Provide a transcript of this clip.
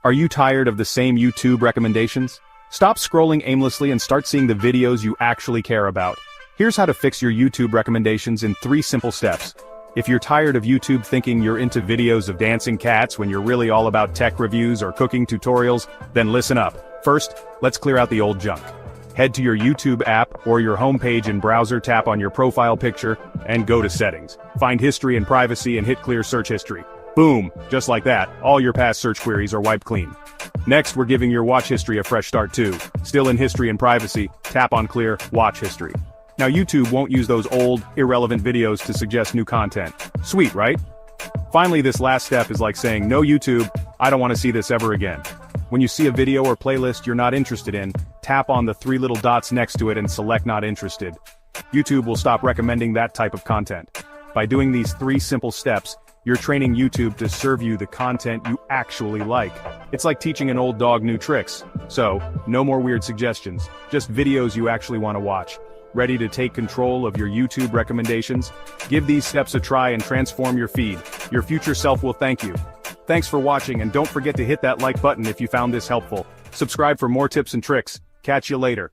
Are you tired of the same YouTube recommendations? Stop scrolling aimlessly and start seeing the videos you actually care about. Here's how to fix your YouTube recommendations in 3 simple steps. If you're tired of YouTube thinking you're into videos of dancing cats when you're really all about tech reviews or cooking tutorials, then listen up. First, let's clear out the old junk. Head to your YouTube app or your homepage in browser, tap on your profile picture, and go to Settings. Find History and Privacy and hit Clear Search History. Boom! Just like that, all your past search queries are wiped clean. Next, we're giving your watch history a fresh start too. Still in History and Privacy, tap on Clear Watch History. Now YouTube won't use those old, irrelevant videos to suggest new content. Sweet, right? Finally, this last step is like saying, no YouTube, I don't want to see this ever again. When you see a video or playlist you're not interested in, tap on the 3 little dots next to it and select Not Interested. YouTube will stop recommending that type of content. By doing these 3 simple steps, you're training YouTube to serve you the content you actually like. It's like teaching an old dog new tricks. So, no more weird suggestions, just videos you actually want to watch. Ready to take control of your YouTube recommendations? Give these steps a try and transform your feed. Your future self will thank you. Thanks for watching, and don't forget to hit that like button if you found this helpful. Subscribe for more tips and tricks. Catch you later.